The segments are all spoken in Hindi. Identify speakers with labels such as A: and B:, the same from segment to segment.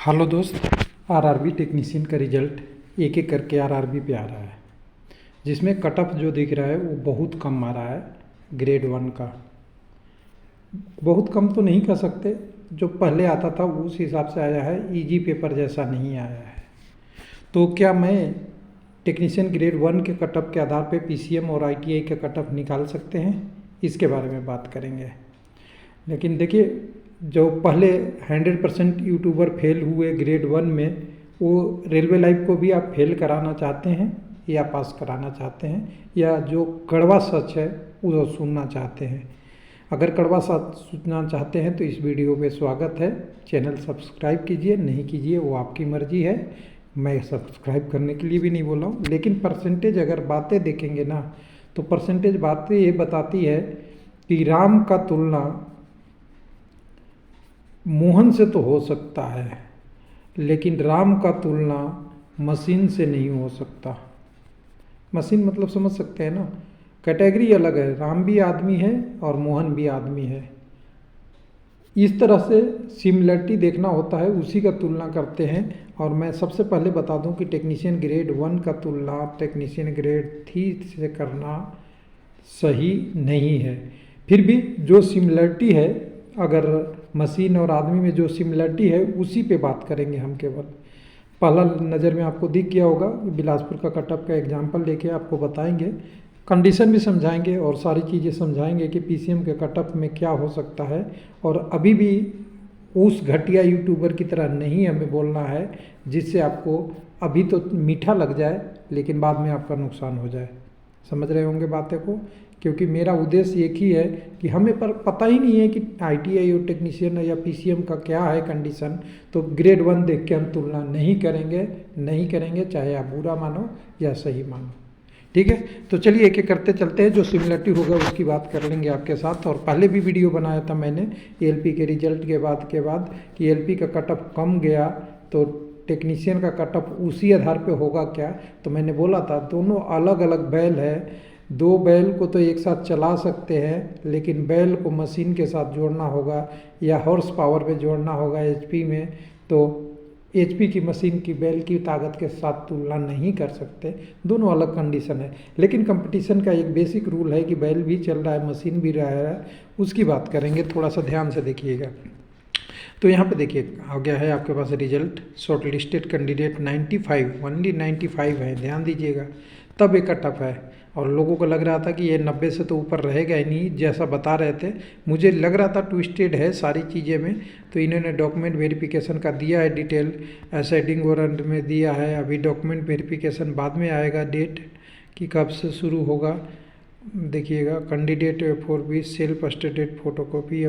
A: हेलो दोस्त। आरआरबी टेक्नीशियन का रिजल्ट एक एक करके आरआरबी पे आ रहा है, जिसमें कट ऑफ जो दिख रहा है वो बहुत कम आ रहा है। ग्रेड 1 का बहुत कम तो नहीं कह सकते, जो पहले आता था उस हिसाब से आया है, इजी पेपर जैसा नहीं आया है। तो क्या मैं टेक्नीशियन ग्रेड 1 के कट ऑफ के आधार पे पीसीएम और आईटीआई के कट ऑफ निकाल सकते हैं, इसके बारे में बात करेंगे। लेकिन देखिए, जो पहले 100% यूट्यूबर फेल हुए ग्रेड 1 में, वो रेलवे लाइफ को भी आप फेल कराना चाहते हैं या पास कराना चाहते हैं, या जो कड़वा सच है वो सुनना चाहते हैं। अगर कड़वा सच सुनना चाहते हैं तो इस वीडियो पे स्वागत है। चैनल सब्सक्राइब कीजिए, नहीं कीजिए वो आपकी मर्जी है। मैं सब्सक्राइब करने के लिए भी नहीं बोल रहा हूँ, लेकिन परसेंटेज अगर बातें देखेंगे ना, तो परसेंटेज बातें ये बताती है कि राम का तुलना मोहन से तो हो सकता है, लेकिन राम का तुलना मशीन से नहीं हो सकता। मशीन मतलब समझ सकते हैं ना, कैटेगरी अलग है। राम भी आदमी है और मोहन भी आदमी है। इस तरह से सिमिलरिटी देखना होता है, उसी का तुलना करते हैं। और मैं सबसे पहले बता दूं कि टेक्नीशियन ग्रेड 1 का तुलना टेक्नीशियन ग्रेड 3 से करना सही नहीं है। फिर भी जो सिमिलरिटी है, अगर मशीन और आदमी में जो सिमिलरिटी है उसी पे बात करेंगे हम। केवल पहला नज़र में आपको दिख गया होगा, बिलासपुर का कट ऑफ का एग्जाम्पल लेके आपको बताएंगे, कंडीशन भी समझाएंगे और सारी चीज़ें समझाएंगे कि पीसीएम के कट ऑफ में क्या हो सकता है। और अभी भी उस घटिया यूट्यूबर की तरह नहीं हमें बोलना है जिससे आपको अभी तो मीठा लग जाए लेकिन बाद में आपका नुकसान हो जाए। समझ रहे होंगे बातें को, क्योंकि मेरा उद्देश्य एक ही है कि हमें पर पता ही नहीं है कि आईटीआई और टेक्नीशियन या पीसीएम का क्या है कंडीशन। तो ग्रेड 1 देख के हम तुलना नहीं करेंगे, चाहे आप बुरा मानो या सही मानो। ठीक है, तो चलिए एक एक करते चलते हैं। जो सिमिलरिटी होगा उसकी बात कर लेंगे आपके साथ। और पहले भी वीडियो बनाया था मैंने एलपी के रिजल्ट के बाद कि एलपी का कट ऑफ कम गया तो टेक्नीशियन का कट ऑफ उसी आधार पे होगा क्या। तो मैंने बोला था दोनों अलग अलग बैल है, दो बैल को तो एक साथ चला सकते हैं, लेकिन बैल को मशीन के साथ जोड़ना होगा या हॉर्स पावर में जोड़ना होगा एचपी में। तो एचपी की मशीन की बैल की ताकत के साथ तुलना नहीं कर सकते, दोनों अलग कंडीशन है। लेकिन कंपटीशन का एक बेसिक रूल है कि बैल भी चल रहा है मशीन भी रहा है, उसकी बात करेंगे। थोड़ा सा ध्यान से देखिएगा। तो यहाँ पे देखिए आ गया है आपके पास result. Shortlisted candidate 95, only 95 है, ध्यान दीजिएगा। तब एक कट ऑफ है और लोगों को लग रहा था कि ये 90 से तो ऊपर रहेगा ही नहीं, जैसा बता रहे थे। मुझे लग रहा था ट्विस्टेड है सारी चीज़ें में। तो इन्होंने डॉक्यूमेंट वेरिफिकेशन का दिया है डिटेल, असेंडिंग वारंट में दिया है। अभी डॉक्यूमेंट वेरिफिकेशन बाद में आएगा, डेट कि कब से शुरू होगा देखिएगा। Candidate 4B self stated photocopy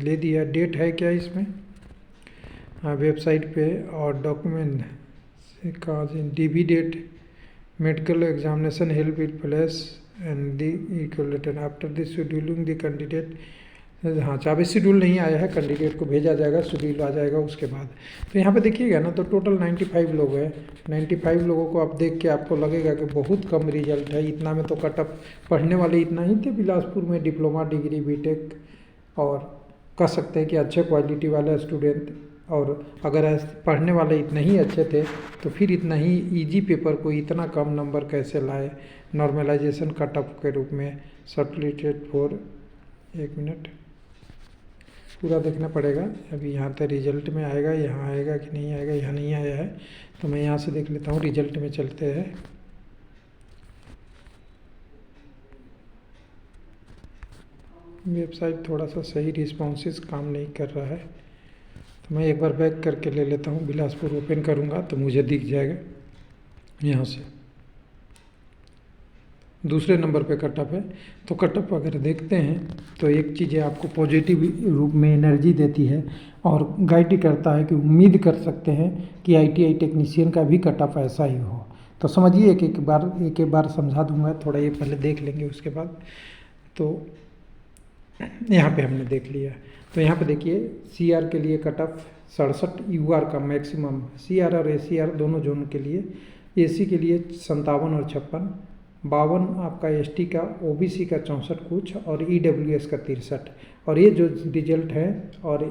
A: ले दिया। डेट है क्या इसमें वेबसाइट पे, और डॉक्यूमेंट का DB date, medical examination held with place and the equator after the scheduling the candidate। हाँ, अभी शेड्यूल नहीं आया है, कैंडिडेट को भेजा जाएगा, शेड्यूल आ जाएगा उसके बाद। तो यहाँ पे देखिएगा ना, तो टोटल 95 लोग हैं। 95 लोगों को आप देख के आपको लगेगा कि बहुत कम रिजल्ट है। इतना में तो कट ऑफ पढ़ने वाले इतना ही थे बिलासपुर में, डिप्लोमा डिग्री बीटेक, और कह सकते हैं कि अच्छे क्वालिटी वाले स्टूडेंट। और अगर पढ़ने वाले इतने ही अच्छे थे तो फिर इतना ही इजी पेपर को इतना कम नंबर कैसे लाए नॉर्मलाइजेशन कट ऑफ के रूप में। सर्टिफिकेट फॉर, एक मिनट पूरा देखना पड़ेगा। अभी यहाँ तक रिजल्ट में आएगा, यहाँ आएगा कि नहीं आएगा, यहाँ नहीं आया है तो मैं यहाँ से देख लेता हूँ। रिजल्ट में चलते हैं। वेबसाइट थोड़ा सा सही रिस्पॉन्सिस काम नहीं कर रहा है, तो मैं एक बार बैक करके ले लेता हूँ। बिलासपुर ओपन करूँगा तो मुझे दिख जाएगा यहाँ से। दूसरे नंबर पे कट ऑफ है। तो कट ऑफ अगर देखते हैं तो एक चीज़ें आपको पॉजिटिव रूप में एनर्जी देती है और गाइड करता है कि उम्मीद कर सकते हैं कि आईटीआई टेक्नीशियन का भी कट ऑफ ऐसा ही हो। तो समझिए, एक एक बार समझा दूंगा, थोड़ा ये पहले देख लेंगे उसके बाद। तो यहाँ पे हमने देख लिया। तो यहाँ पे देखिए सीआर के लिए कट ऑफ 67, यूआर का मैक्सिमम, सीआर और एसीआर दोनों जोन के लिए, एसी के लिए 57 और 56, 52 आपका एसटी का, ओबीसी का 64 कुछ और ईडब्ल्यूएस का 63। और ये जो रिजल्ट है और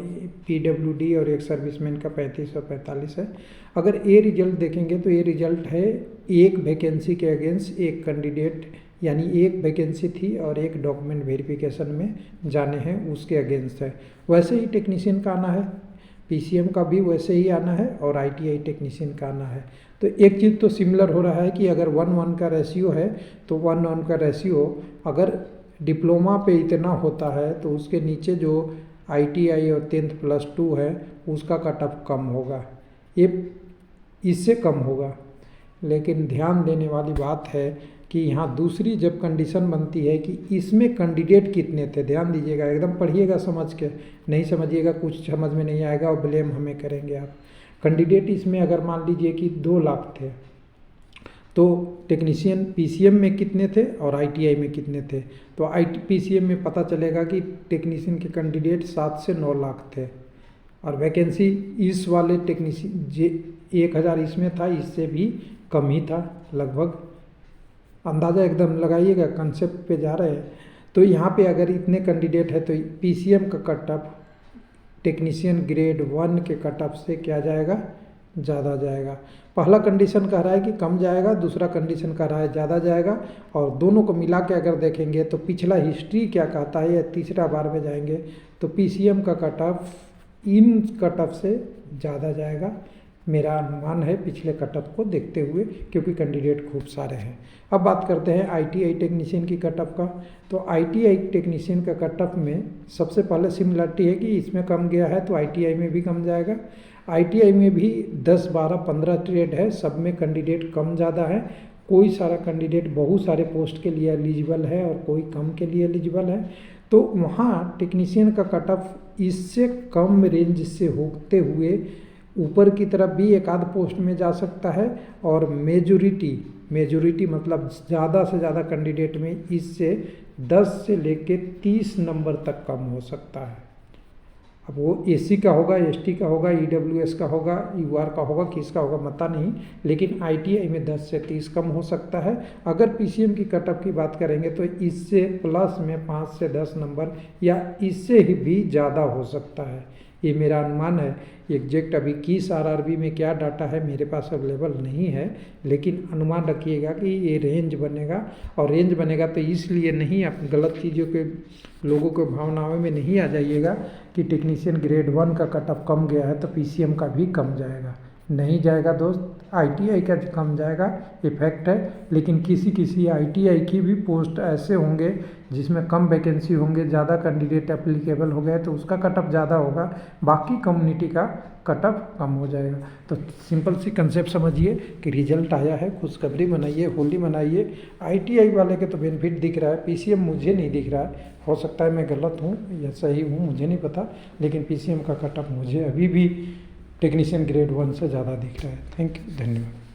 A: पीडब्ल्यूडी और एक सर्विसमैन का 35 और 45 है। अगर ये रिजल्ट देखेंगे तो ये रिजल्ट है एक वैकेंसी के अगेंस्ट एक कैंडिडेट, यानी एक वैकेंसी थी और एक डॉक्यूमेंट वेरिफिकेशन में जाने हैं उसके अगेंस्ट है। वैसे ही टेक्नीशियन का आना है, पीसीएम का भी वैसे ही आना है और आईटीआई टेक्नीशियन का आना है। तो एक चीज़ तो सिमिलर हो रहा है कि अगर 1:1 का रेशियो है तो 1:1 का रेशियो अगर डिप्लोमा पे इतना होता है तो उसके नीचे जो आईटीआई और 10th+2 है उसका कट ऑफ कम होगा, ये इससे कम होगा। लेकिन ध्यान देने वाली बात है कि यहाँ दूसरी जब कंडीशन बनती है कि इसमें कैंडिडेट कितने थे, ध्यान दीजिएगा, एकदम पढ़िएगा समझ के, नहीं समझिएगा कुछ समझ में नहीं आएगा और ब्लेम हमें करेंगे आप। कैंडिडेट इसमें अगर मान लीजिए कि 2 लाख थे तो टेक्नीशियन पीसीएम में कितने थे और आईटीआई में कितने थे, तो पीसीएम में पता चलेगा कि टेक्नीशियन के कैंडिडेट 7 से 9 लाख थे और वैकेंसी इस वाले टेक्नीशियन 1000 इसमें था, इससे भी कम ही था लगभग। अंदाज़ा एकदम लगाइएगा, कंसेप्ट पे जा रहे हैं। तो यहाँ पे अगर इतने कैंडिडेट है तो पीसीएम का कट ऑफ टेक्नीशियन ग्रेड 1 के कट ऑफ से क्या जाएगा, ज़्यादा जाएगा। पहला कंडीशन कह रहा है कि कम जाएगा, दूसरा कंडीशन कह रहा है ज़्यादा जाएगा, और दोनों को मिला के अगर देखेंगे तो पिछला हिस्ट्री क्या कहता है, या तीसरा बार में जाएंगे तो पीसीएम का कट ऑफ इन कट ऑफ से ज़्यादा जाएगा, मेरा अनुमान है पिछले कट ऑफ को देखते हुए, क्योंकि कैंडिडेट खूब सारे हैं। अब बात करते हैं आईटीआई टेक्नीशियन की कट ऑफ का। तो आईटीआई टेक्नीशियन का कट ऑफ में सबसे पहले सिमिलरिटी है कि इसमें कम गया है तो आईटीआई में भी कम जाएगा। आईटीआई में भी 10, 12, 15 ट्रेड है, सब में कैंडिडेट कम ज़्यादा है। कोई सारा कैंडिडेट बहुत सारे पोस्ट के लिए एलिजिबल है और कोई कम के लिए एलिजिबल है। तो वहाँ टेक्नीशियन का कट ऑफ इससे कम रेंज से होते हुए ऊपर की तरफ भी एक आध पोस्ट में जा सकता है, और मेजोरिटी मतलब ज़्यादा से ज़्यादा कैंडिडेट में इससे 10 से लेके 30 नंबर तक कम हो सकता है। अब वो एससी का होगा, एसटी का होगा, ईडब्ल्यूएस का होगा, यूआर का होगा, किसका होगा पता नहीं, लेकिन आईटीआई में 10 से 30 कम हो सकता है। अगर पीसीएम की कट ऑफ की बात करेंगे तो इससे प्लस में 5 से 10 नंबर या इससे ही भी ज़्यादा हो सकता है, ये मेरा अनुमान है। एग्जैक्ट अभी किस आरआरबी में क्या डाटा है मेरे पास अवेलेबल नहीं है, लेकिन अनुमान रखिएगा कि ये रेंज बनेगा। और रेंज बनेगा तो इसलिए नहीं, आप गलत चीज़ों के लोगों के भावनाओं में नहीं आ जाइएगा कि टेक्नीशियन ग्रेड 1 का कट ऑफ कम गया है तो पीसीएम का भी कम जाएगा, नहीं जाएगा दोस्त। आईटीआई का कम जाएगा, इफेक्ट है, लेकिन किसी आईटीआई की भी पोस्ट ऐसे होंगे जिसमें कम वैकेंसी होंगे, ज़्यादा कैंडिडेट एप्लीकेबल हो गए तो उसका कट ऑफ ज़्यादा होगा, बाकी कम्युनिटी का कट ऑफ कम हो जाएगा। तो सिंपल सी कंसेप्ट समझिए कि रिजल्ट आया है, खुशखबरी मनाइए, होली मनाइए। आईटीआई वाले के तो बेनिफिट दिख रहा है, पीसीएम मुझे नहीं दिख रहा है, हो सकता है मैं गलत हूँ या सही हूँ मुझे नहीं पता, लेकिन पीसीएम का कट ऑफ मुझे अभी भी टेक्नीशियन ग्रेड 1 से ज़्यादा दिख रहा है। थैंक यू, धन्यवाद।